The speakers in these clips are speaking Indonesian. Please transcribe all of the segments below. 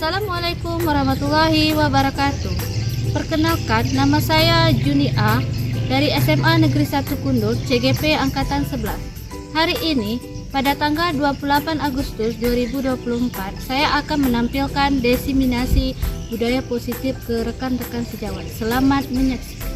Assalamualaikum warahmatullahi wabarakatuh. Perkenalkan, nama saya Juni A dari SMA Negeri 1 Kundur, CGP Angkatan 11. Hari ini, pada tanggal 28 Agustus 2024, saya akan menampilkan diseminasi budaya positif ke rekan-rekan sejawat. Selamat menyaksikan.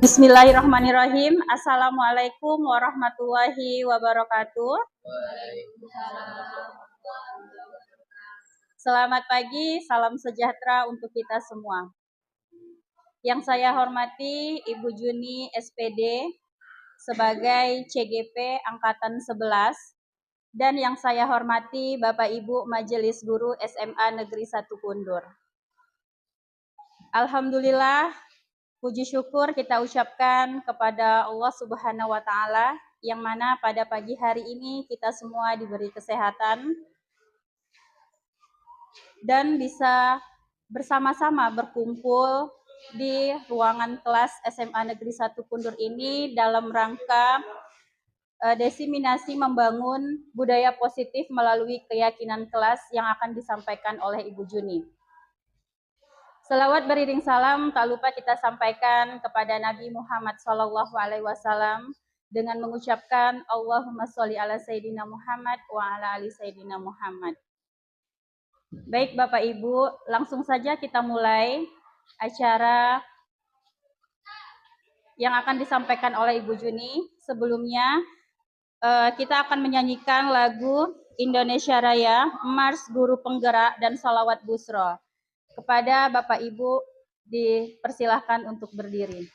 Bismillahirrahmanirrahim. Assalamualaikum warahmatullahi wabarakatuh. Selamat pagi, salam sejahtera untuk kita semua. Yang saya hormati Ibu Juni SPD sebagai CGP Angkatan 11 dan yang saya hormati Bapak Ibu Majelis Guru SMA Negeri 1 Kundur. Alhamdulillah, puji syukur kita ucapkan kepada Allah Subhanahu wa Ta'ala, yang mana pada pagi hari ini kita semua diberi kesehatan dan bisa bersama-sama berkumpul di ruangan kelas SMA Negeri 1 Kundur ini dalam rangka desiminasi membangun budaya positif melalui keyakinan kelas yang akan disampaikan oleh Ibu Juni. Selawat beriring salam tak lupa kita sampaikan kepada Nabi Muhammad SAW dengan mengucapkan Allahumma sholli ala Sayyidina Muhammad wa ala ali Sayyidina Muhammad. Baik Bapak Ibu, langsung saja kita mulai acara yang akan disampaikan oleh Ibu Juni. Sebelumnya kita akan menyanyikan lagu Indonesia Raya, Mars Guru Penggerak dan Salawat Busro. Kepada Bapak Ibu dipersilahkan untuk berdiri.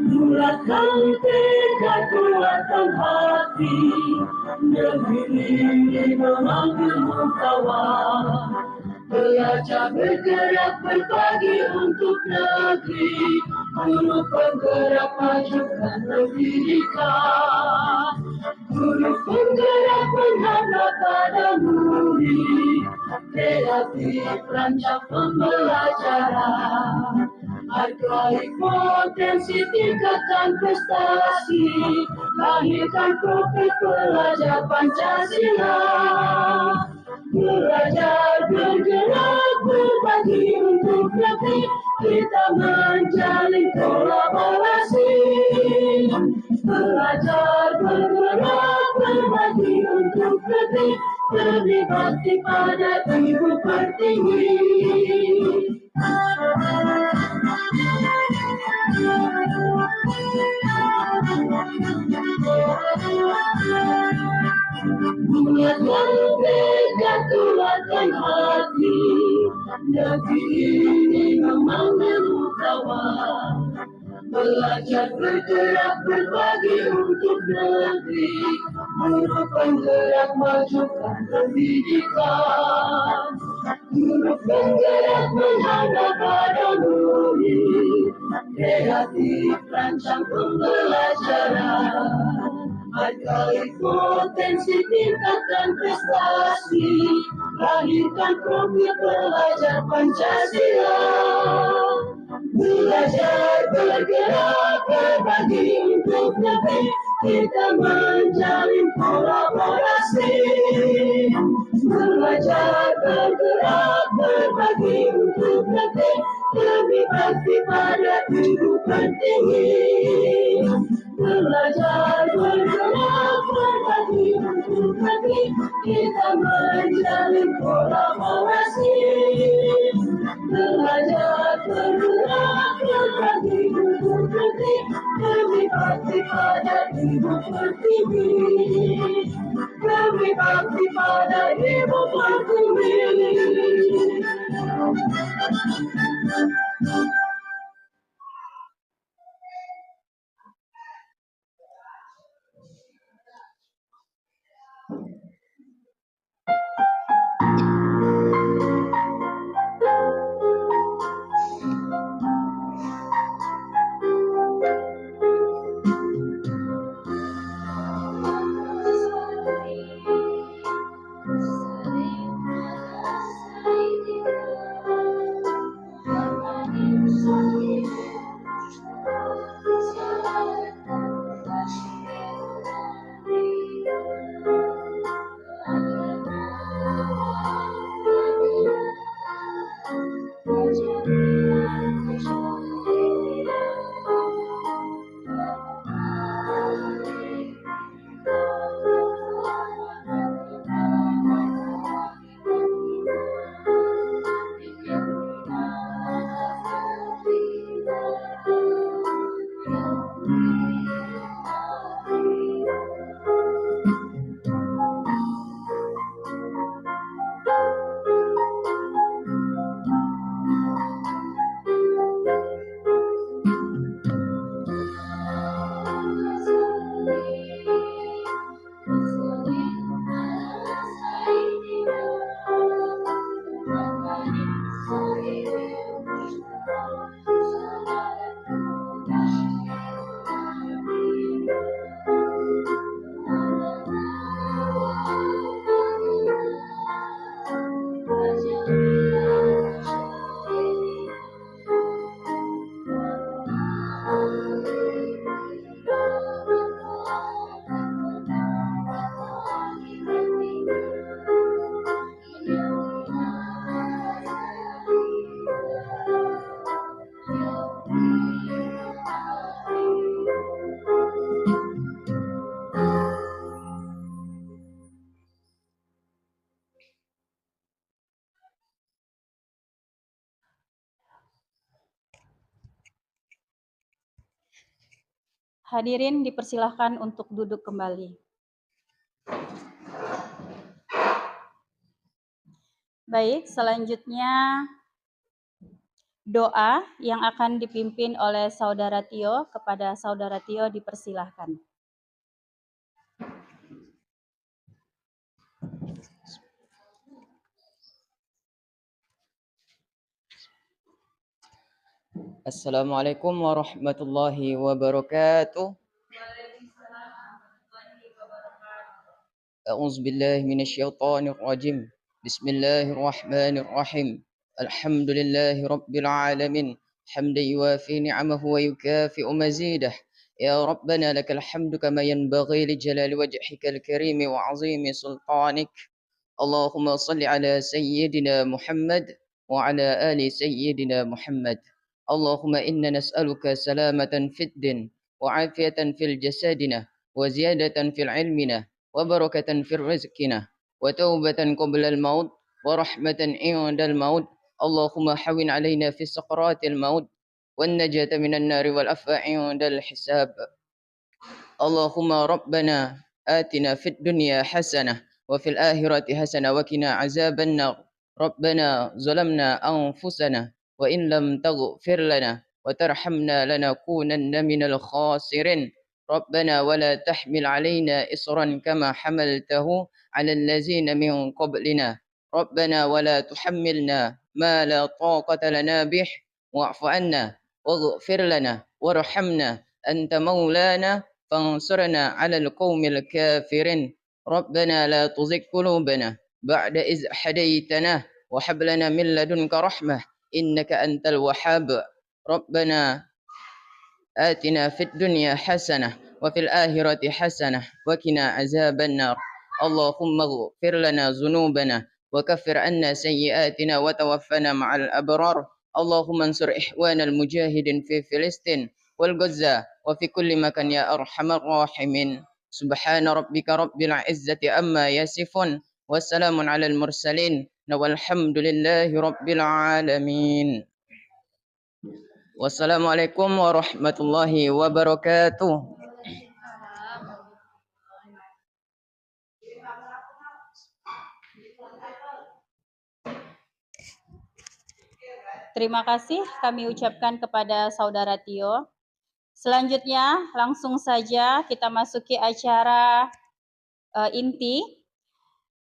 Bulatkan tekad, kuatkan hati, negeri ini memanggilmu kawan. Belajar bergerak berbagi untuk negeri, guru penggerak majukan pendidikan. Guru penggerak menghadap pada murid, kreatif rancang pembelajaran. Hargai potensi, tingkatkan prestasi, lahirkan profil pelajar Pancasila. Belajar bergerak berbagi untuk negeri, kita menjalin kolaborasi. Belajar bergerak berbagi untuk negeri, berbakti pada Ibu Pertiwi. Bulatkan tekad, kuatkan hati, negeri ini memanggilmu kawan. Belajar bergerak berbagi untuk negeri, guru penggerak majukan pendidikan. Guru penggerak menghadap pada murid, kreatif rancang pembelajaran. Hargai potensi, tingkatkan prestasi, lahirkan profil pelajar Pancasila. Belajar bergerak berbagi untuk negeri, kita menjalin kolaborasi. Belajar bergerak berbagi untuk negeri, lebih bakti pada Ibu Pertiwi. Belajar bergerak berbagi untuk negeri, kita menjalin kolaborasi. Belajar bergerak berbagi untuk negeri, lebih bakti pada Ibu Pertiwi. Lebih bakti pada Ibu Pertiwi. Hadirin dipersilahkan untuk duduk kembali. Baik, selanjutnya doa yang akan dipimpin oleh Saudara Tio. Kepada Saudara Tio dipersilahkan. Assalamualaikum warahmatullahi wabarakatuh. A'udzu billahi minasyaitonir rajim. Bismillahirrahmanirrahim. Alhamdulillahi rabbil alamin. Hamdan yuwafi ni'amahu wa yukafi'u mazidah. Ya Rabbana lakal hamdu kama yanbaghi li jalali wajhikal karimi wa 'azimi sultanik. Allahumma salli ala sayyidina Muhammad wa ala ali sayyidina Muhammad. اللهم إنا نسألك سلامة في الدين وعافية في الجسدنا وزيادة في علمنا وبركة في رزقنا وتوبة قبل الموت ورحمة عند الموت. اللهم حون علينا في سقرات الموت والنجاة من النار والعفو عند الحساب. اللهم ربنا آتنا في الدنيا حسنة وفي الآخرة حسنة وقنا عذاب النار. ربنا ظلمنا أنفسنا وإن لم تغفر لنا وترحمنا لنكونن من الخاسرين. ربنا ولا تحمل علينا إصرا كما حملته على الذين من قبلنا. ربنا ولا تحملنا ما لا طاقة لنا به واعف عنا واغفر لنا وارحمنا أنت مولانا فانصرنا على القوم الكافرين. ربنا لا تزغ قلوبنا بعد إذ هديتنا وهب لنا من لدنك رحمة إنك أنت الوهاب. ربنا آتنا في الدنيا حسنة وفي الآخرة حسنة وقنا عذاب النار. اللهم اغفر لنا ذنوبنا وكفر عنا سيئاتنا وتوفنا مع الأبرار. اللهم انصر إخوان المجاهدين في فلسطين والغزة وفي كل مكان يا أرحم الراحمين. سبحان ربك رب العزة أما يصفون والسلام على المرسلين والحمد لله رب العالمين. Wassalamualaikum warahmatullahi wabarakatuh. Terima kasih kami ucapkan kepada Saudara Tio. Selanjutnya langsung saja kita masuki acara inti,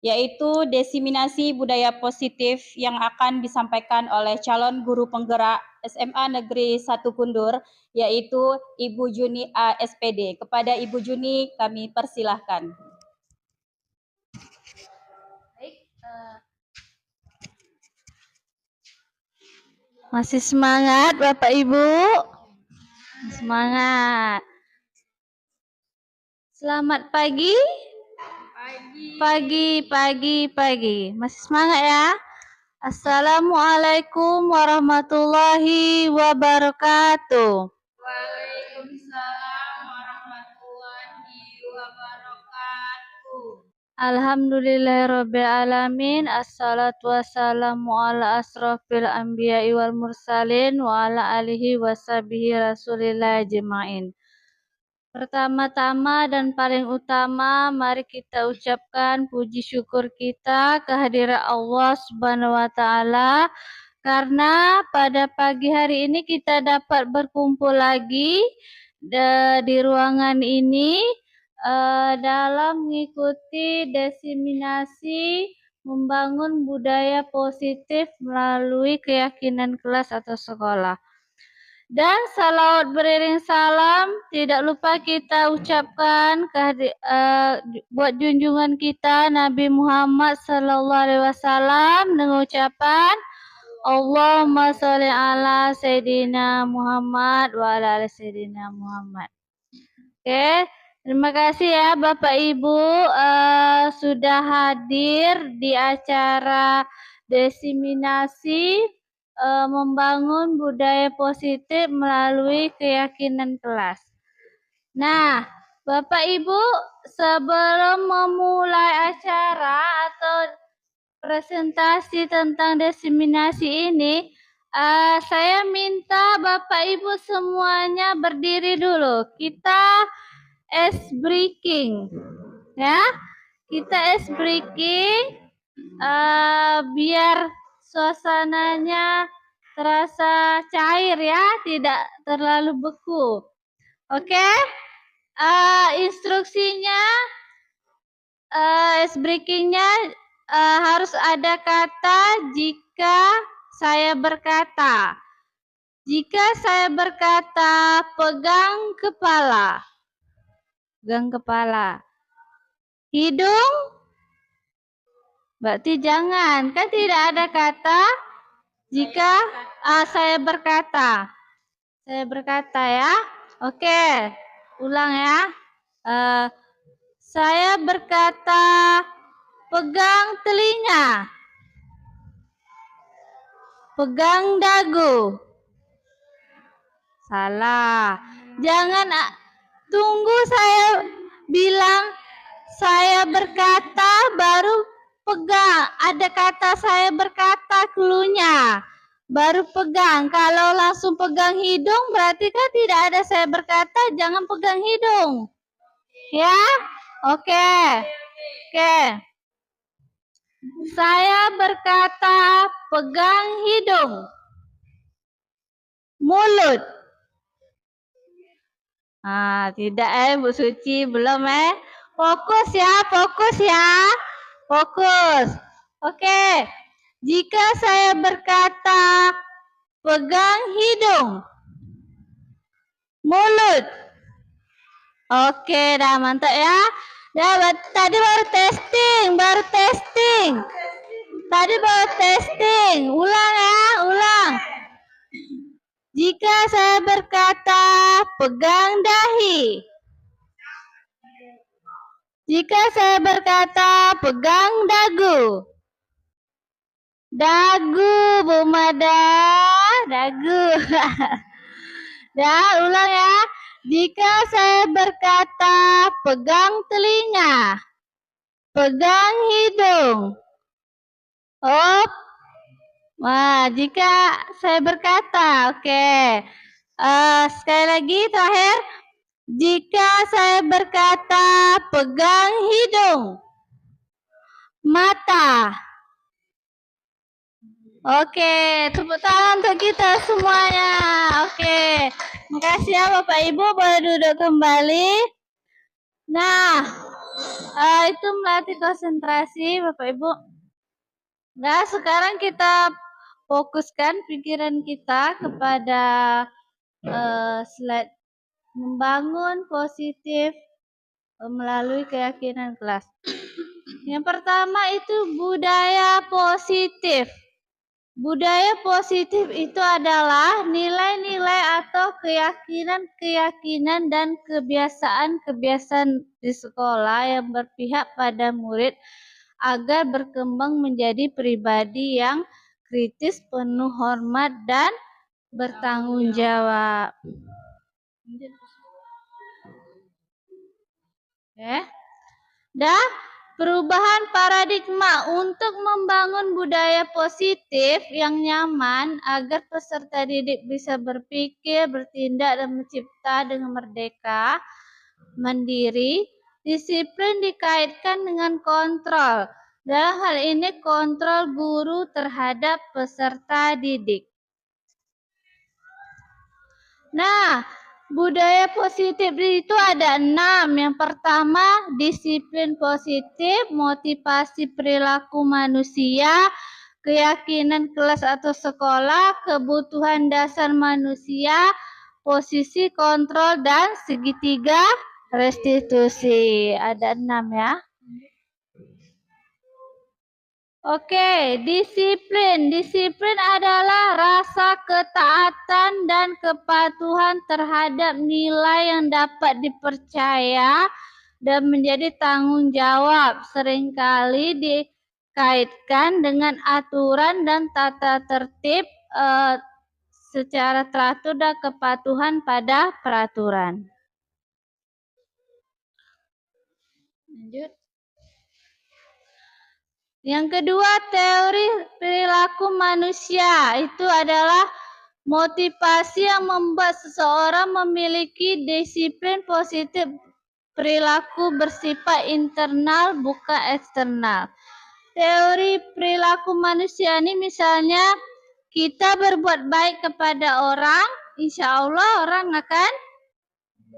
yaitu diseminasi budaya positif yang akan disampaikan oleh calon guru penggerak SMA Negeri 1 Kundur, yaitu Ibu Juni A SPD. Kepada Ibu Juni kami persilahkan. Masih semangat Bapak Ibu? Semangat. Selamat pagi. Pagi. Masih semangat ya? Assalamualaikum warahmatullahi wabarakatuh. Waalaikumsalam warahmatullahi wabarakatuh. Alhamdulillahirabbil alamin. Assalatu wassalamu ala asrofil anbiya'i wal mursalin wa ala alihi washabihi rasulillah ajma'in. Pertama-tama dan paling utama, mari kita ucapkan puji syukur kita kehadirat Allah Subhanahu wa taala karena pada pagi hari ini kita dapat berkumpul lagi di ruangan ini dalam mengikuti diseminasi membangun budaya positif melalui keyakinan kelas atau sekolah. Dan salawat beriring salam tidak lupa kita ucapkan buat junjungan kita Nabi Muhammad sallallahu alaihi wasallam dengan ucapan Allahumma sholli ala Sayyidina Muhammad wa ala ali Sayyidina Muhammad. Oke, terima kasih ya Bapak Ibu sudah hadir di acara diseminasi membangun budaya positif melalui keyakinan kelas. Nah, Bapak Ibu, sebelum memulai acara atau presentasi tentang diseminasi ini, Saya minta Bapak Ibu semuanya berdiri dulu. Kita ice breaking, ya. Kita ice breaking biar suasananya terasa cair ya, tidak terlalu beku. Oke? Instruksinya ice breakingnya harus ada kata jika saya berkata. Jika saya berkata pegang kepala. Pegang kepala. Hidung? Berarti jangan. Kan tidak ada kata jika saya berkata. Saya berkata ya. Oke. Ulang ya. Saya berkata pegang telinga. Pegang dagu. Salah. Jangan tunggu saya bilang saya berkata baru pegang. Ada kata saya berkata cluenya. Baru pegang. Kalau langsung pegang hidung berarti kan tidak ada saya berkata, jangan pegang hidung. Ya? Oke. Oke. Saya berkata pegang hidung. Mulut. Tidak Bu Suci, belum Fokus ya, fokus ya. Fokus. Oke. Jika saya berkata pegang hidung. Mulut. Oke, dah mantap ya. Tadi baru testing. Tadi baru testing. Ulang ya, ulang. Jika saya berkata pegang dahi. Jika saya berkata pegang dagu. Dagu, Bu Mada. Dagu. Dah, ulang ya. Jika saya berkata pegang telinga. Pegang hidung. Jika saya berkata, oke. Sekali lagi terakhir. Jika saya berkata pegang hidung. Mata. Oke, tepuk tangan untuk kita semuanya. Oke, makasih ya Bapak Ibu, boleh duduk kembali. Nah, itu melatih konsentrasi Bapak Ibu. Nah, sekarang kita fokuskan pikiran kita kepada slide membangun positif melalui keyakinan kelas. Yang pertama itu budaya positif. Budaya positif itu adalah nilai-nilai atau keyakinan-keyakinan dan kebiasaan-kebiasaan di sekolah yang berpihak pada murid agar berkembang menjadi pribadi yang kritis, penuh hormat, dan bertanggung jawab. Perubahan paradigma untuk membangun budaya positif yang nyaman agar peserta didik bisa berpikir, bertindak, dan mencipta dengan merdeka, mandiri. Disiplin dikaitkan dengan kontrol. Dalam hal ini kontrol guru terhadap peserta didik. Nah, budaya positif itu ada 6. Yang pertama, disiplin positif, motivasi perilaku manusia, keyakinan kelas atau sekolah, kebutuhan dasar manusia, posisi kontrol, dan segitiga restitusi. Ada 6 ya. Oke, disiplin. Disiplin adalah rasa ketaatan dan kepatuhan terhadap nilai yang dapat dipercaya dan menjadi tanggung jawab. Seringkali dikaitkan dengan aturan dan tata tertib secara teratur dan kepatuhan pada peraturan. Lanjut. Yang kedua, teori perilaku manusia. Itu adalah motivasi yang membuat seseorang memiliki disiplin positif. Perilaku bersifat internal, bukan eksternal. Teori perilaku manusia ini misalnya kita berbuat baik kepada orang, insya Allah orang akan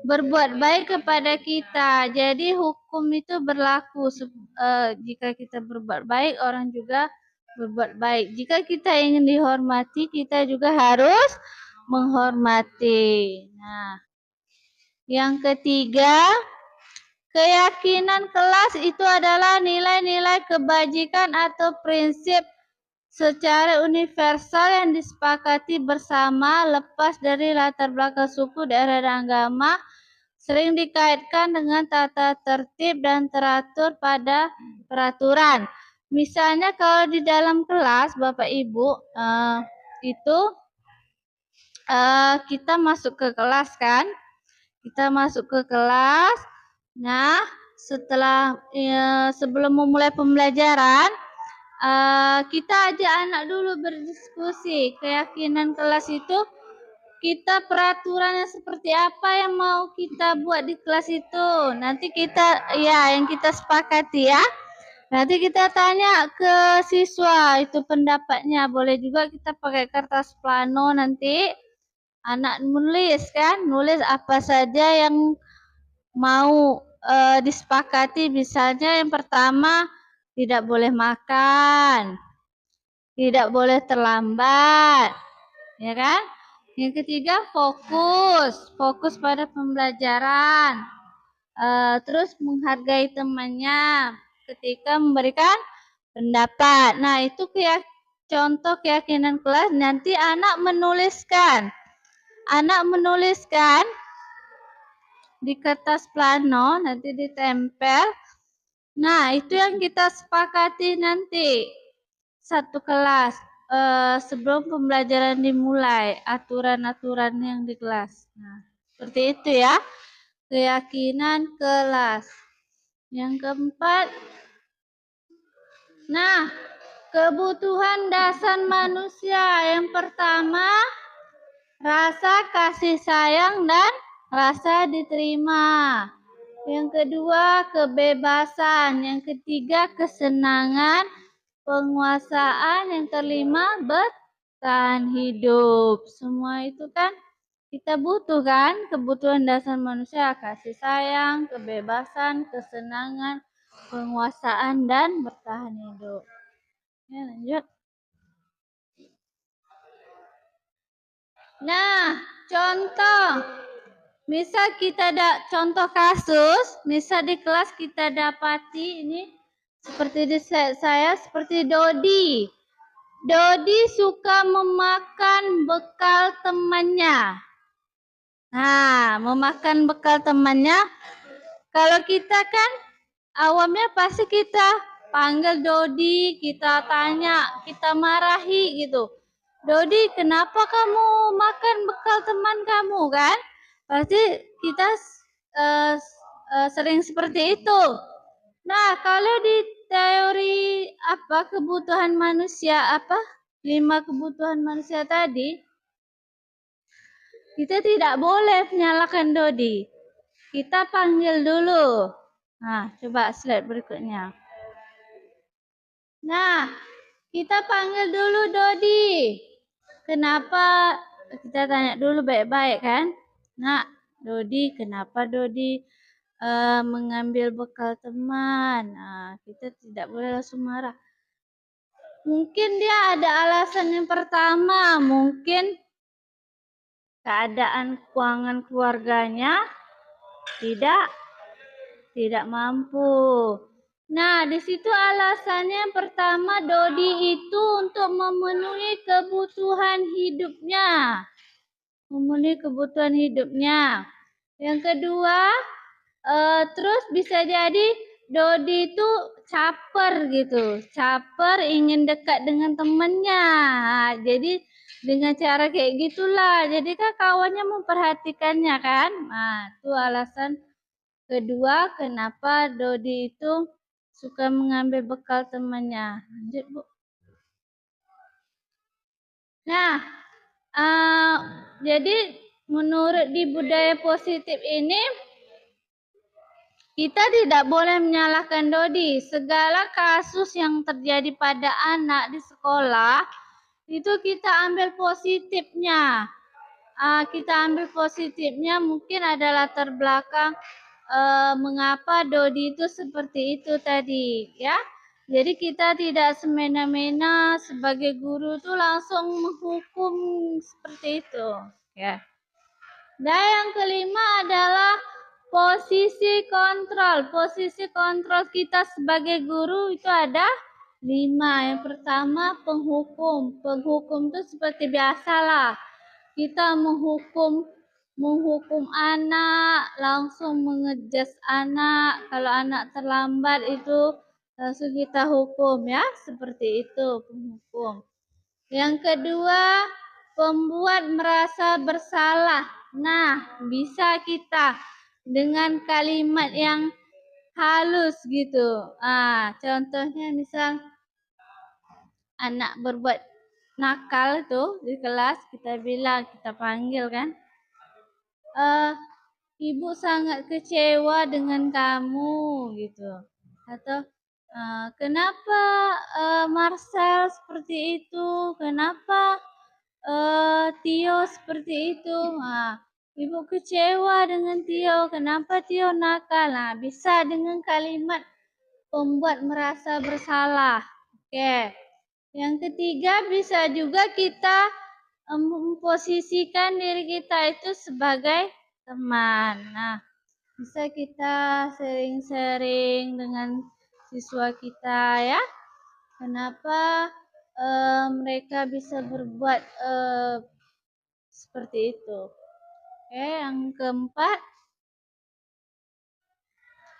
berbuat baik kepada kita. Jadi hukum itu berlaku jika kita berbuat baik, orang juga berbuat baik. Jika kita ingin dihormati, kita juga harus menghormati. Nah, yang ketiga, keyakinan kelas itu adalah nilai-nilai kebajikan atau prinsip secara universal yang disepakati bersama lepas dari latar belakang suku, daerah, dan agama, sering dikaitkan dengan tata tertib dan teratur pada peraturan. Misalnya kalau di dalam kelas Bapak Ibu itu kita masuk ke kelas kan? Kita masuk ke kelas. Nah, setelah sebelum memulai pembelajaran, kita ajak anak dulu berdiskusi. Keyakinan kelas itu kita peraturannya seperti apa yang mau kita buat di kelas itu. Nanti kita yang kita sepakati ya. Nanti kita tanya ke siswa itu pendapatnya. Boleh juga kita pakai kertas plano nanti anak nulis kan, nulis apa saja yang mau disepakati. Misalnya yang pertama, tidak boleh makan, tidak boleh terlambat, ya kan? Yang ketiga, fokus pada pembelajaran. Terus menghargai temannya ketika memberikan pendapat. Nah, itu contoh keyakinan kelas. Nanti anak menuliskan di kertas plano, nanti ditempel. Nah, itu yang kita sepakati nanti satu kelas sebelum pembelajaran dimulai, aturan-aturan yang di kelas. Nah, seperti itu ya, keyakinan kelas. Yang keempat, nah, kebutuhan dasar manusia. Yang pertama, rasa kasih sayang dan rasa diterima. Yang kedua, kebebasan. Yang ketiga, kesenangan, penguasaan. Yang kelima, bertahan hidup. Semua itu kan kita butuh kan, kebutuhan dasar manusia, kasih sayang, kebebasan, kesenangan, penguasaan, dan bertahan hidup. Ya, lanjut. Nah, contoh. Misal kita ada contoh kasus, misal di kelas kita dapati ini seperti di saya seperti Dodi. Dodi suka memakan bekal temannya. Nah, memakan bekal temannya. Kalau kita kan awamnya pasti kita panggil Dodi, kita tanya, kita marahi gitu. Dodi, kenapa kamu makan bekal teman kamu kan? Pasti kita sering seperti itu. Nah, kalau di teori kebutuhan manusia 5 kebutuhan manusia tadi, kita tidak boleh menyalahkan Dodi. Kita panggil dulu. Nah, coba slide berikutnya. Nah, kita panggil dulu Dodi. Kenapa? Kita tanya dulu baik-baik kan? Nah, Dodi, kenapa Dodi mengambil bekal teman? Nah, kita tidak boleh langsung marah. Mungkin dia ada alasan yang pertama, mungkin keadaan keuangan keluarganya tidak mampu. Nah, di situ alasannya yang pertama, Dodi itu untuk memenuhi kebutuhan hidupnya. Yang kedua, terus bisa jadi Dodi itu caper gitu. Caper ingin dekat dengan temannya. Jadi dengan cara kayak gitulah. Jadi kan kawannya memperhatikannya kan. Nah, itu alasan kedua kenapa Dodi itu suka mengambil bekal temannya. Lanjut, Bu. Nah, jadi menurut di budaya positif ini, kita tidak boleh menyalahkan Dodi. Segala kasus yang terjadi pada anak di sekolah, itu kita ambil positifnya. Kita ambil positifnya, mungkin ada latar belakang mengapa Dodi itu seperti itu tadi, ya. Jadi kita tidak semena-mena sebagai guru itu langsung menghukum seperti itu, ya. Dan yang kelima adalah posisi kontrol. Posisi kontrol kita sebagai guru itu ada 5. Yang pertama penghukum. Penghukum itu seperti biasalah. Kita menghukum anak, langsung mengejas anak. Kalau anak terlambat itu langsung kita hukum, ya. Seperti itu penghukum. Yang kedua, pembuat merasa bersalah. Nah, bisa kita dengan kalimat yang halus gitu. Contohnya misal anak berbuat nakal tuh di kelas, kita bilang, kita panggil kan. Ibu sangat kecewa dengan kamu gitu. Atau kenapa Marcel seperti itu? Kenapa Tio seperti itu? Ibu kecewa dengan Tio. Kenapa Tio nakal? Bisa dengan kalimat pembuat merasa bersalah. Oke. Yang ketiga, bisa juga kita memposisikan diri kita itu sebagai teman. Nah, bisa kita sering-sering dengan siswa kita, ya. Kenapa mereka bisa berbuat seperti itu? Oke, yang keempat,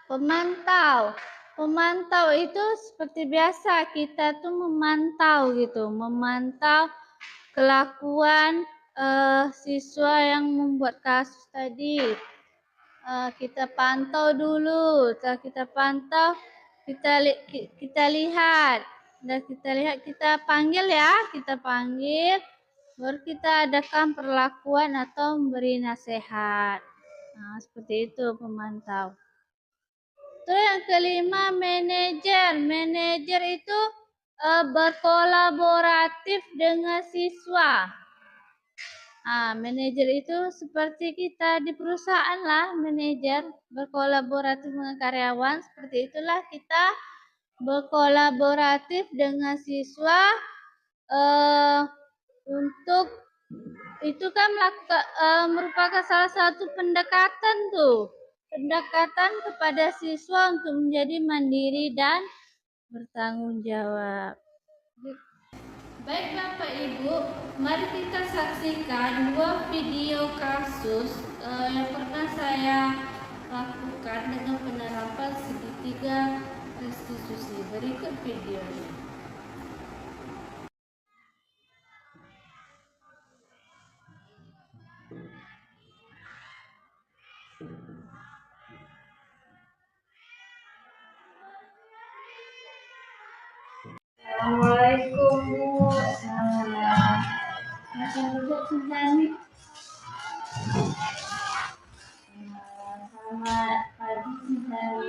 pemantau. Pemantau itu seperti biasa, kita tuh memantau gitu, memantau kelakuan siswa yang membuat kasus tadi. Kita pantau dulu, setelah kita pantau, kita lihat. Dan kita panggil, ya, kita panggil, baru kita adakan perlakuan atau memberi nasihat. Seperti itu pemantau. Terus yang kelima, manajer. Manajer itu berkolaboratif dengan siswa. Manajer itu seperti kita di perusahaan lah, manajer berkolaboratif dengan karyawan. Seperti itulah kita berkolaboratif dengan siswa untuk itu kan merupakan salah satu pendekatan tuh. Pendekatan kepada siswa untuk menjadi mandiri dan bertanggung jawab. Baik Bapak Ibu, mari kita saksikan 2 video kasus yang pernah saya lakukan dengan penerapan segitiga restitusi. Berikut videonya. Assalamualaikum Bu. Selamat pagi Cintani.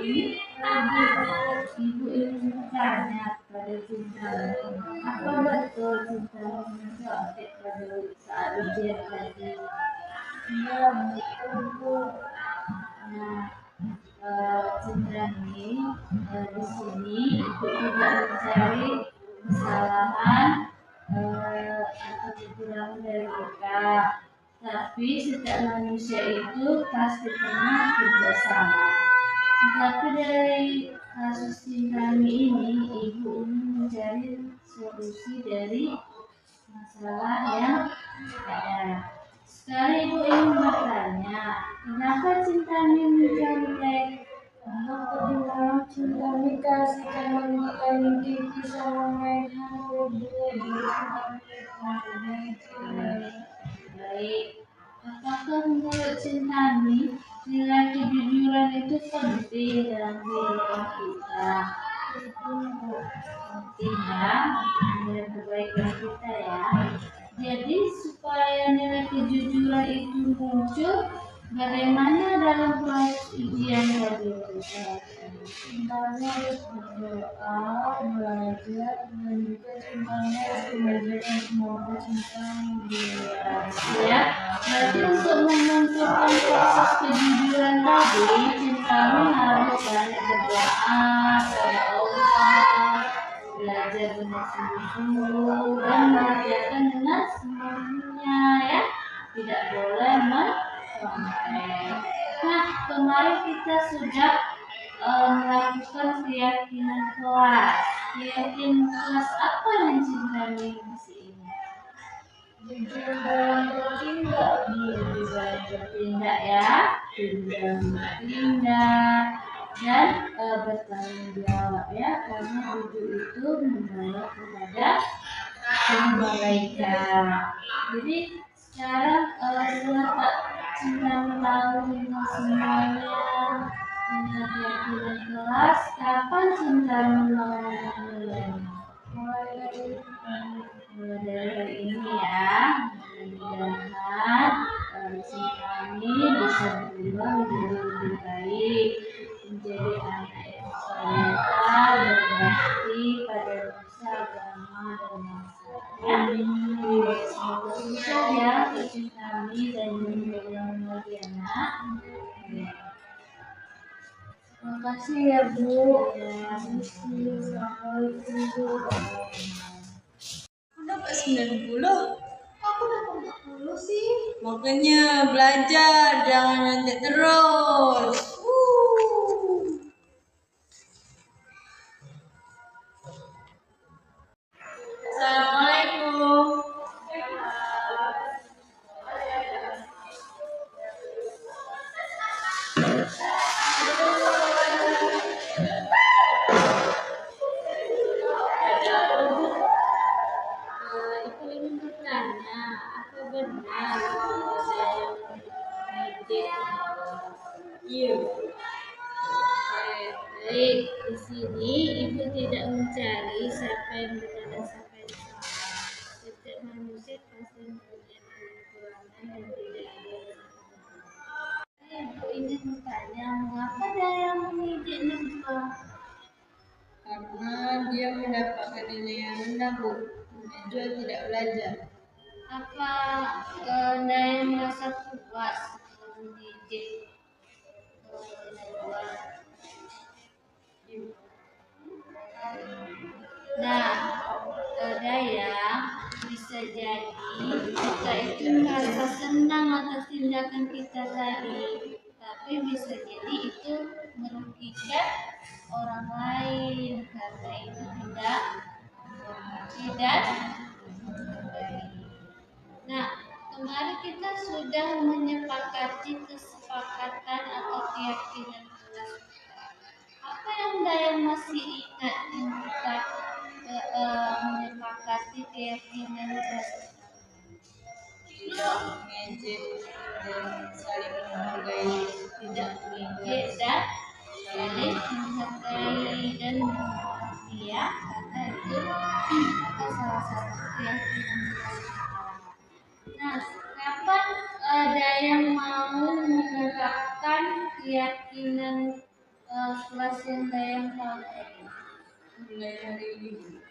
Ibu ingin bertanya kepada Cintani, apa betul Cintani mencontek pada saat ujian tadi? Iya betul Bu. Cintani di sini ibu tidak mencari kesalahan atau kekurangan dari kita, tapi setiap manusia itu pasti pernah berbuat salah. Tetapi dari kasus Cintani ini, ibu ingin mencari solusi dari masalah yang ada. Sekarang ibu ingin bertanya, kenapa Cintani mencontek? Karena Cintani kasihkan menikahi Kiki sama Meghan. Baik, apakah menurut Cintani nilai kejujuran itu penting dalam kehidupan kita? Pentingnya nilai kebaikan kita ya. Jadi supaya nilai kejujuran itu muncul, bagaimana dalam proses ujian tadi? Sebenarnya harus berdoa, belajar, dan juga sebenarnya harus belajar dan semoga tentang dia. Ya, berarti untuk memunculkan proses kejujuran tadi, kami harus banyak berdoa kepada Allah, belajar dengan sungguh-sungguh dan mengerjakan dengan semuanya ya, tidak boleh mencontek. Nah, kemarin kita sudah melakukan keyakinan kelas. Keyakinan kelas apa yang Cintami di sini? Jujur dalam bertindak, jujur dalam bertindak ya, jujur dalam bertindak dan bertanggung jawab ya, karena jujur itu membawa kepada kebaikan. Jadi sekarang setelah Cintami tahu dengan semuanya tentang keyakinan kelas, kapan Cintami melakukan mulai dari hari ini ya, mudah-mudahan Cintami bisa berubah menjadi lebih baik, menjadi anak yang solehah, berbakti pada nusa, agama dan masyarakat. Semoga sukses ya untuk Cintami dan yang lagi anak. Terima kasih ya Bu. Assalamualaikum. Dapat 90, aku dapat 40 sih. Makanya belajar, jangan nanti terus. Assalamualaikum. Ibu ingin bertanya, apa benar saya ngejek? Iya. Baik, di sini ibu tidak mencari siapa yang benar dan siapa yang salah. Setiap manusia pasti mempunyai kekurangan dan tidak ada yang sempurna. Ibu ingin bertanya, mengapa Daya mengejek Najwa? Karena dia mendapatkan nilai yang rendah, Bu. Najwa tidak belajar. Apa Daya merasa puas mengejek Najwa? Nah, Daya bisa jadi kita itu merasa senang atas tindakan kita tadi, tapi bisa jadi itu merugikan orang lain karena itu tidak baik. Nah, kemarin kita sudah menyepakati kesepakatan atau keyakinan kelas. Apa yang Daya masih ingat yang kita menyepakati keyakinan kelas? Tidak mengejek dan saling menghargai. Tidak mengejek dan saling menghargai dan menghormati ya, karena itu adalah salah satu keyakinan kelas kita. Nah, kapan Daya mau menerapkan keyakinan kelas yang Daya tahu tadi? Mulai hari ini.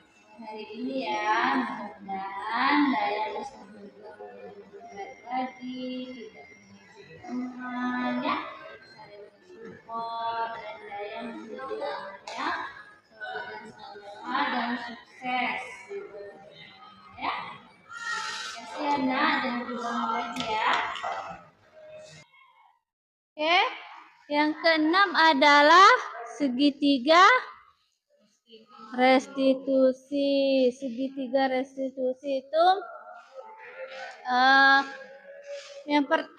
Hari ini ya, mudah-mudahan Daya bisa berubah menjadi baik lagi, tidak mengejek teman ya, saling mensupport dan Daya menjadi orang yang soleh dan salehah dan sukses ya. Terima kasih ya Nak, dan berulang lagi ya. Oke, yang keenam adalah segitiga restitusi. Segitiga restitusi itu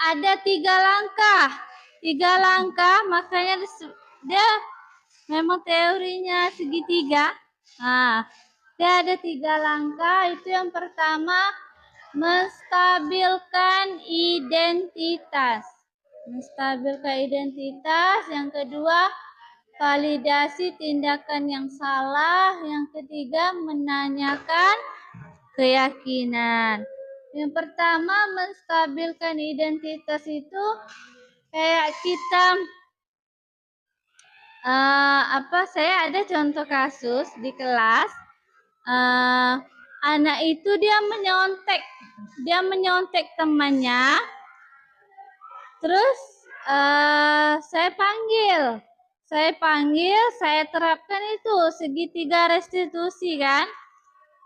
ada 3 langkah, makanya dia memang teorinya segitiga. Nah, dia ada 3 langkah. Itu yang pertama, menstabilkan identitas. Yang kedua, validasi tindakan yang salah. Yang ketiga, menanyakan keyakinan. Yang pertama, menstabilkan identitas itu kayak kita saya ada contoh kasus di kelas. Anak itu dia menyontek temannya. Terus saya panggil, saya terapkan itu segitiga restitusi kan.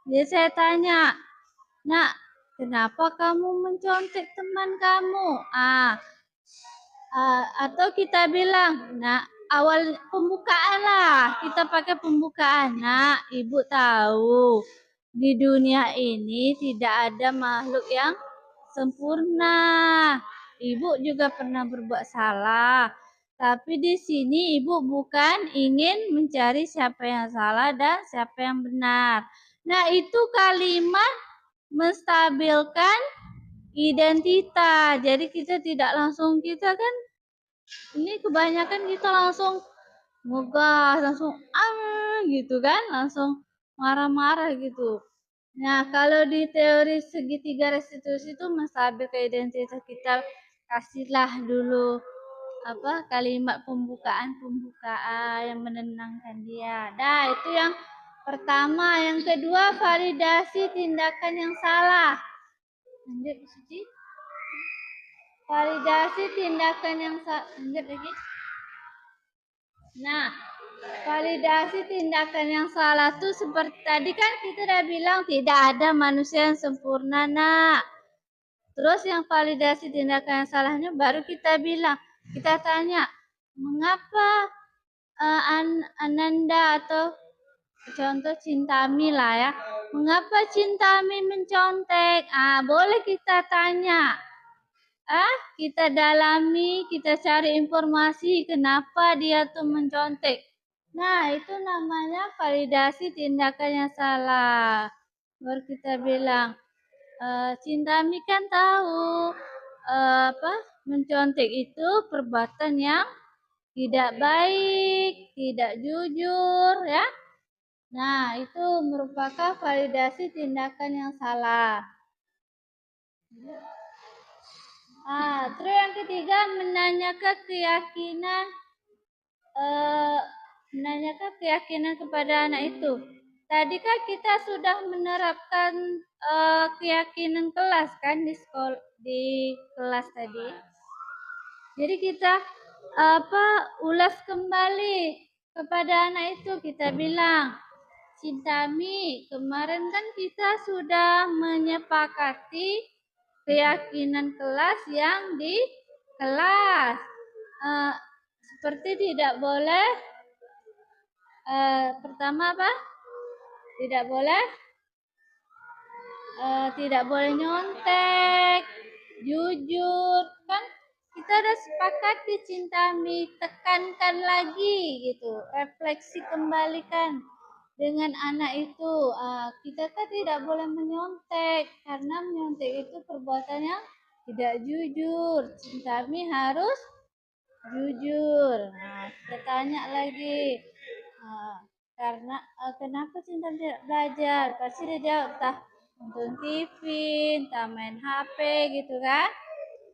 Jadi saya tanya, "Nak, kenapa kamu mencontek teman kamu?" Atau kita bilang, "Nah, awal pembukaan lah, kita pakai pembukaan. Nah, ibu tahu di dunia ini tidak ada makhluk yang sempurna. Ibu juga pernah berbuat salah, tapi di sini ibu bukan ingin mencari siapa yang salah dan siapa yang benar." Nah, itu kalimat menstabilkan identitas. Jadi kita tidak langsung, kita kan ini kebanyakan kita langsung ngegas, langsung gitu kan, langsung marah-marah gitu. Nah, kalau di teori segitiga restitusi itu menstabilkan identitas, kita kasihlah dulu kalimat pembukaan yang menenangkan dia. Nah, itu yang pertama. Yang kedua, validasi tindakan yang salah. Lanjut, Suci. Validasi tindakan yang salah. Lanjut lagi. Nah, validasi tindakan yang salah tuh seperti tadi kan kita udah bilang tidak ada manusia yang sempurna, Nak. Terus yang validasi tindakan yang salahnya baru kita bilang, kita tanya, mengapa Ananda atau contoh Cintami lah ya, mengapa Cintami mencontek? Boleh kita tanya. Kita dalami, kita cari informasi kenapa dia tuh mencontek. Nah, itu namanya validasi tindakan yang salah. Baru kita bilang, Cintami kan tahu mencontek itu perbuatan yang tidak baik, tidak jujur ya. Nah, itu merupakan validasi tindakan yang salah. Terus yang ketiga, menanyakan keyakinan kepada anak itu. Tadi kan kita sudah menerapkan keyakinan kelas kan di kelas tadi. Jadi kita ulas kembali kepada anak itu, kita bilang, Cintami, kemarin kan kita sudah menyepakati keyakinan kelas yang di kelas. Seperti tidak boleh, pertama apa? Tidak boleh nyontek, jujur, kan kita udah sepakati Cintami, tekankan lagi gitu, refleksi kembalikan dengan anak itu. Kita kan tidak boleh menyontek, karena menyontek itu perbuatan yang tidak jujur. Cintami harus jujur. Kita tanya lagi, karena kenapa Cintami tidak belajar? Pasti dia jawab, entah nonton TV, entah main HP gitu kan.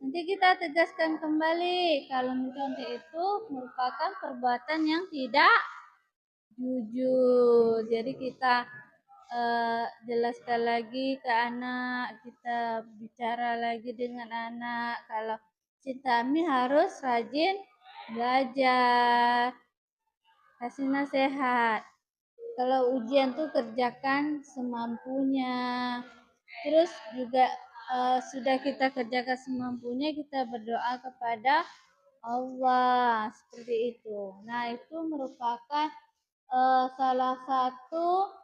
Nanti kita tegaskan kembali kalau mencontek itu merupakan perbuatan yang tidak jujur. Jadi kita jelaskan lagi ke anak, kita bicara lagi dengan anak kalau Cintami harus rajin belajar, kasih nasihat. Kalau ujian tuh kerjakan semampunya. Terus juga sudah kita kerjakan semampunya, kita berdoa kepada Allah, seperti itu. Nah, itu merupakan salah satu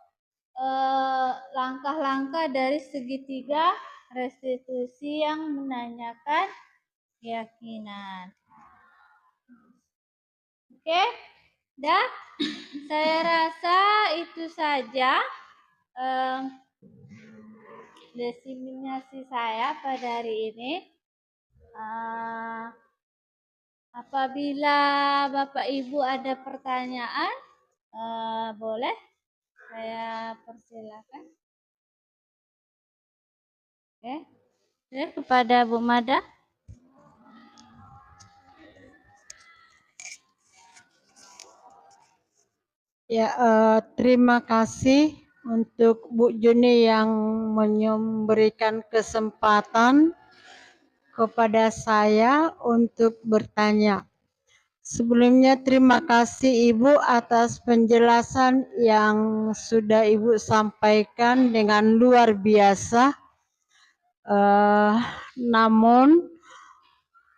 langkah-langkah dari segitiga restitusi yang menanyakan keyakinan. Oke, dah. Saya rasa itu saja diseminasi saya pada hari ini. Apabila Bapak Ibu ada pertanyaan, boleh saya persilakan. Oke, kepada Bu Mada. Ya, terima kasih untuk Bu Juni yang memberikan kesempatan kepada saya untuk bertanya. Sebelumnya terima kasih Ibu atas penjelasan yang sudah Ibu sampaikan dengan luar biasa. Namun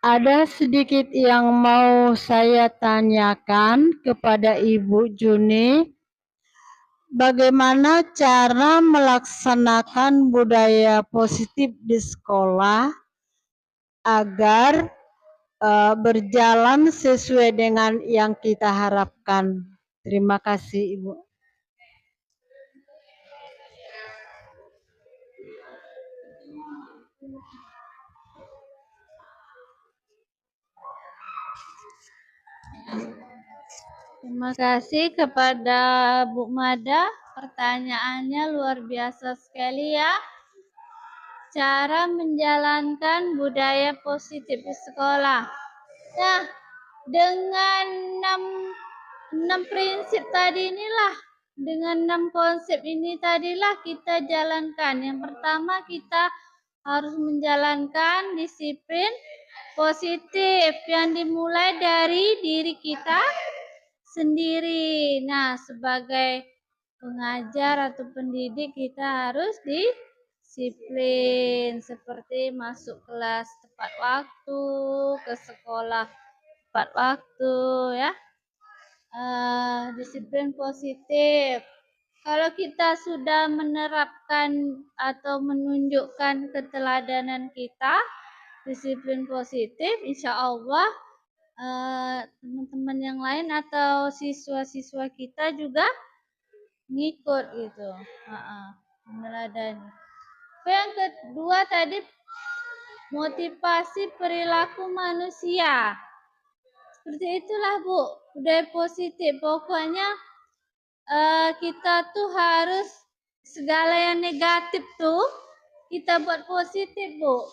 ada sedikit yang mau saya tanyakan kepada Ibu Juni. Bagaimana cara melaksanakan budaya positif di sekolah agar berjalan sesuai dengan yang kita harapkan? Terima kasih, Ibu. Terima kasih kepada Bu Mada. Pertanyaannya luar biasa sekali ya. Cara menjalankan budaya positif di sekolah. Nah, dengan 6 prinsip tadi inilah, dengan 6 konsep ini tadilah kita jalankan. Yang pertama, kita harus menjalankan disiplin positif yang dimulai dari diri kita sendiri. Nah, sebagai pengajar atau pendidik kita harus disiplin seperti masuk kelas tepat waktu, ke sekolah tepat waktu ya. Disiplin positif. Kalau kita sudah menerapkan atau menunjukkan keteladanan kita, disiplin positif, insya Allah teman-teman yang lain atau siswa-siswa kita juga ngikut gitu, meneladani. Yang kedua tadi motivasi perilaku manusia. Seperti itulah Bu, budaya positif. Pokoknya kita tuh harus segala yang negatif tuh kita buat positif Bu,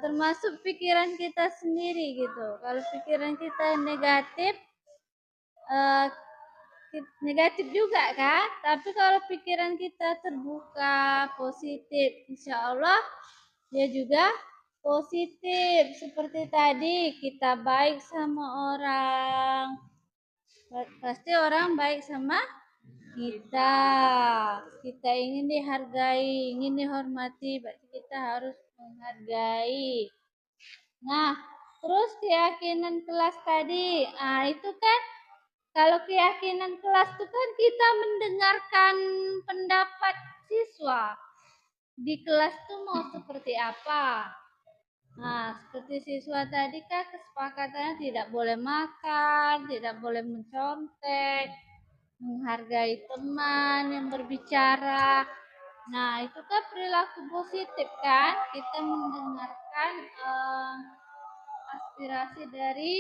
termasuk pikiran kita sendiri gitu. Kalau pikiran kita negatif, negatif juga kan, tapi kalau pikiran kita terbuka, positif, insya Allah dia juga positif. Seperti tadi, kita baik sama orang, pasti orang baik sama kita. Kita ingin dihargai, ingin dihormati, berarti kita harus menghargai. Nah, terus keyakinan kelas tadi, itu kan kalau keyakinan kelas itu kan kita mendengarkan pendapat siswa. Di kelas itu mau seperti apa? Nah, seperti siswa tadi kan kesepakatannya tidak boleh makan, tidak boleh mencontek, menghargai teman yang berbicara. Nah, itu kan perilaku positif kan? Kita mendengarkan aspirasi dari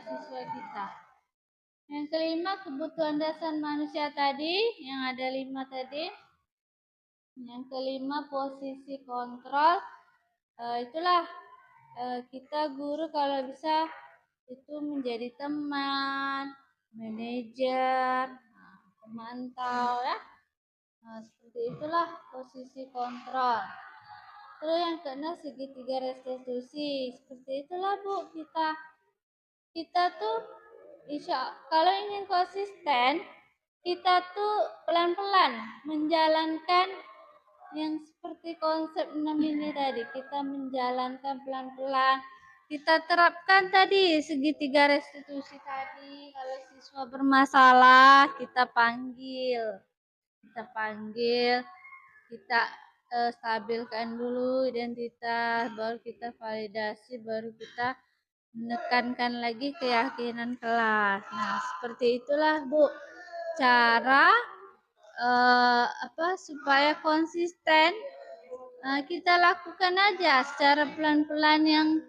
siswa kita. Yang kelima, kebutuhan dasar manusia tadi, yang ada 5 tadi. Yang kelima, posisi kontrol. Itulah kita guru kalau bisa itu menjadi teman, manajer, pemantau ya. Seperti itulah posisi kontrol. Terus yang keenam, segitiga restitusi. Seperti itulah Bu, kita tuh kalau ingin konsisten, kita tuh pelan-pelan menjalankan yang seperti konsep 6 ini tadi. Kita menjalankan pelan-pelan. Kita terapkan tadi segitiga restitusi tadi. Kalau siswa bermasalah, kita panggil. Kita stabilkan dulu identitas, baru kita validasi, baru kita menekankan lagi keyakinan kelas. Nah, seperti itulah Bu, cara supaya konsisten. Kita lakukan aja secara pelan-pelan yang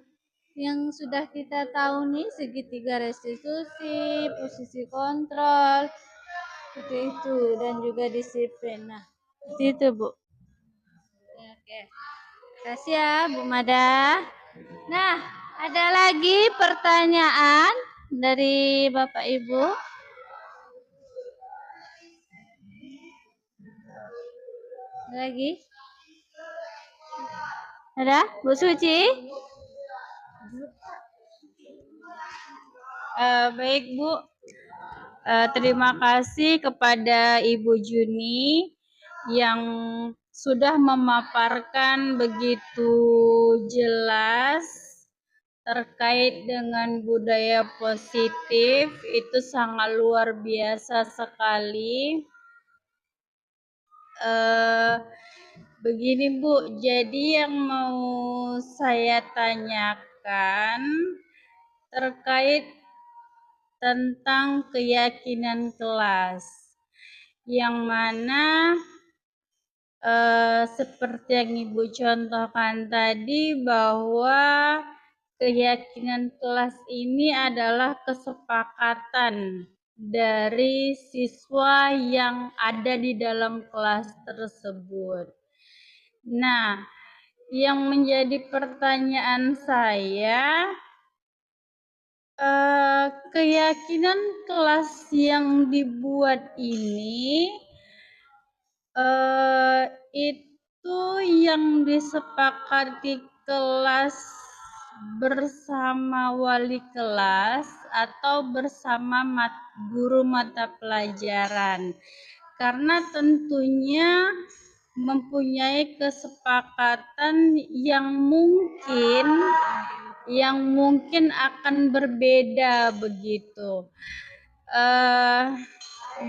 yang sudah kita tahu nih, segitiga restitusi, posisi kontrol, seperti itu, dan juga disiplin. Nah, seperti itu Bu. Oke, kasih ya Bu Mada. Nah, ada lagi pertanyaan dari Bapak Ibu? Lagi? Ada? Bu Suci? Baik Bu, terima kasih kepada Ibu Juni yang sudah memaparkan begitu jelas terkait dengan budaya positif. Itu sangat luar biasa sekali. Begini Bu, jadi yang mau saya tanyakan terkait tentang keyakinan kelas, yang mana seperti yang Ibu contohkan tadi, bahwa keyakinan kelas ini adalah kesepakatan dari siswa yang ada di dalam kelas tersebut. Nah, yang menjadi pertanyaan saya, keyakinan kelas yang dibuat ini itu yang disepakati kelas bersama wali kelas atau bersama guru mata pelajaran, karena tentunya mempunyai kesepakatan yang mungkin akan berbeda begitu.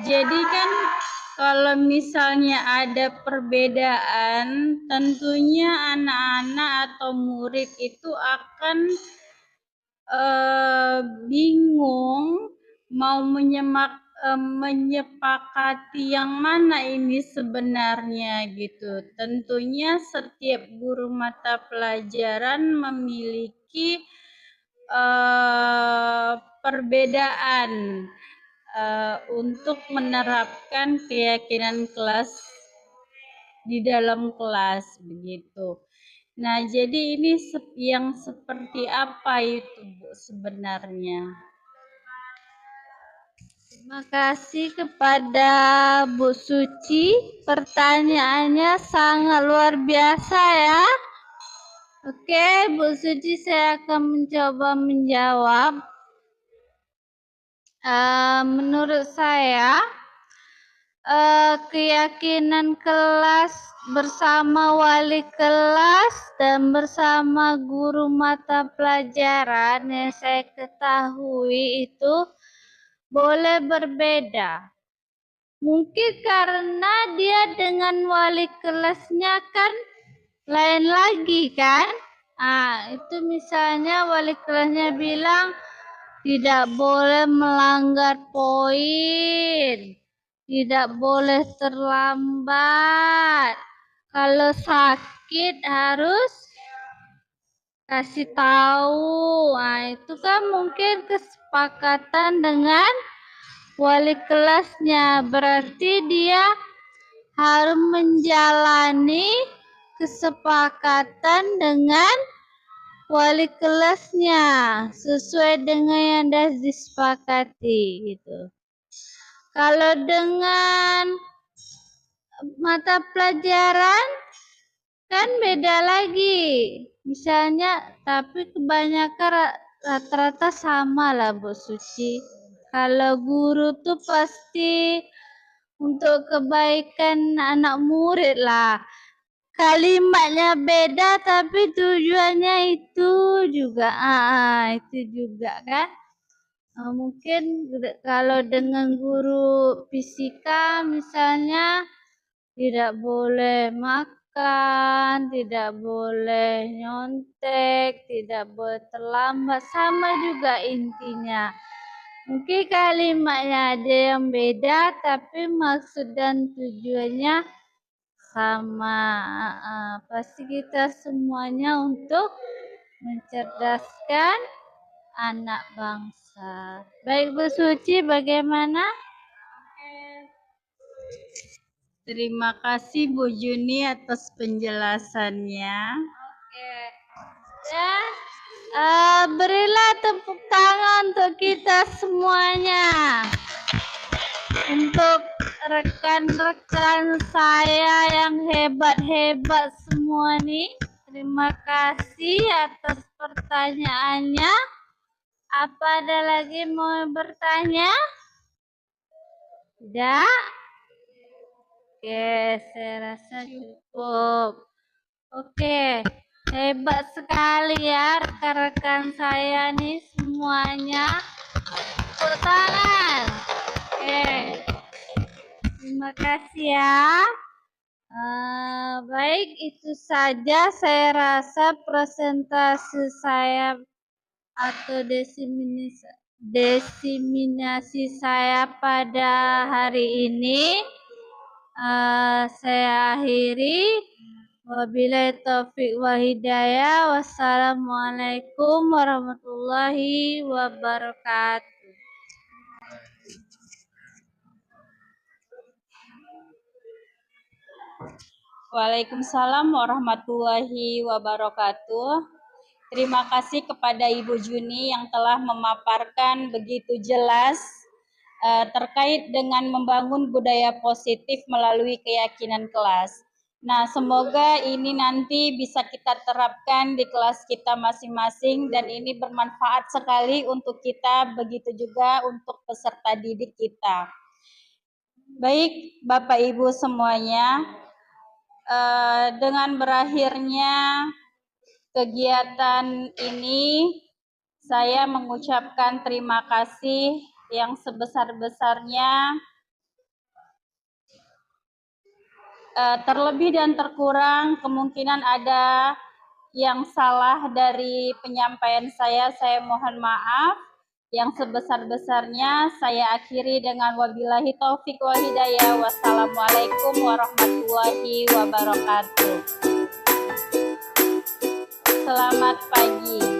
Jadi kan kalau misalnya ada perbedaan, tentunya anak-anak atau murid itu akan bingung mau menyepakati yang mana ini sebenarnya gitu. Tentunya setiap guru mata pelajaran memiliki perbedaan untuk menerapkan keyakinan kelas di dalam kelas begitu. Nah, jadi ini yang seperti apa itu Bu sebenarnya? Terima kasih kepada Bu Suci. Pertanyaannya sangat luar biasa ya. Oke, Bu Suci, saya akan mencoba menjawab. Menurut saya, keyakinan kelas bersama wali kelas dan bersama guru mata pelajaran yang saya ketahui itu boleh berbeda. Mungkin karena dia dengan wali kelasnya kan lain lagi kan. Itu misalnya wali kelasnya bilang tidak boleh melanggar poin, tidak boleh terlambat, kalau sakit harus kasih tahu. Itu kan mungkin kesepakatan dengan wali kelasnya, berarti dia harus menjalani kesepakatan dengan wali kelasnya sesuai dengan yang sudah disepakati gitu. Kalau dengan mata pelajaran kan beda lagi. Misalnya, tapi kebanyakan rata-rata sama lah Bu Suci. Kalau guru tuh pasti untuk kebaikan anak murid lah. Kalimatnya beda tapi tujuannya itu juga. Itu juga kan. Mungkin kalau dengan guru fisika misalnya tidak boleh makan, tidak boleh nyontek, tidak boleh terlambat, sama juga intinya. Mungkin kalimatnya ada yang beda tapi maksud dan tujuannya sama. Pasti kita semuanya untuk mencerdaskan anak bangsa. Baik Bu Suci, bagaimana? Terima kasih Bu Juni atas penjelasannya. Oke. Ya, berilah tepuk tangan untuk kita semuanya. Untuk rekan-rekan saya yang hebat-hebat semua nih. Terima kasih atas pertanyaannya. Apa ada lagi mau bertanya? Tidak? Oke, saya rasa cukup. Oke, hebat sekali ya rekan-rekan saya nih semuanya. Tepuk tangan. Oke, terima kasih ya. Baik, itu saja saya rasa presentasi saya atau diseminasi saya pada hari ini. Saya akhiri. Wabillahi taufiq wa hidayah. Wassalamualaikum warahmatullahi wabarakatuh. Waalaikumsalam warahmatullahi wabarakatuh. Terima kasih kepada Ibu Juni yang telah memaparkan begitu jelas terkait dengan membangun budaya positif melalui keyakinan kelas. Nah, semoga ini nanti bisa kita terapkan di kelas kita masing-masing dan ini bermanfaat sekali untuk kita, begitu juga untuk peserta didik kita. Baik, Bapak Ibu semuanya, dengan berakhirnya kegiatan ini, saya mengucapkan terima kasih yang sebesar-besarnya. Terlebih dan terkurang kemungkinan ada yang salah dari penyampaian saya mohon maaf. Yang sebesar-besarnya saya akhiri dengan wabillahi taufik wal hidayah. Wassalamualaikum warahmatullahi wabarakatuh. Selamat pagi.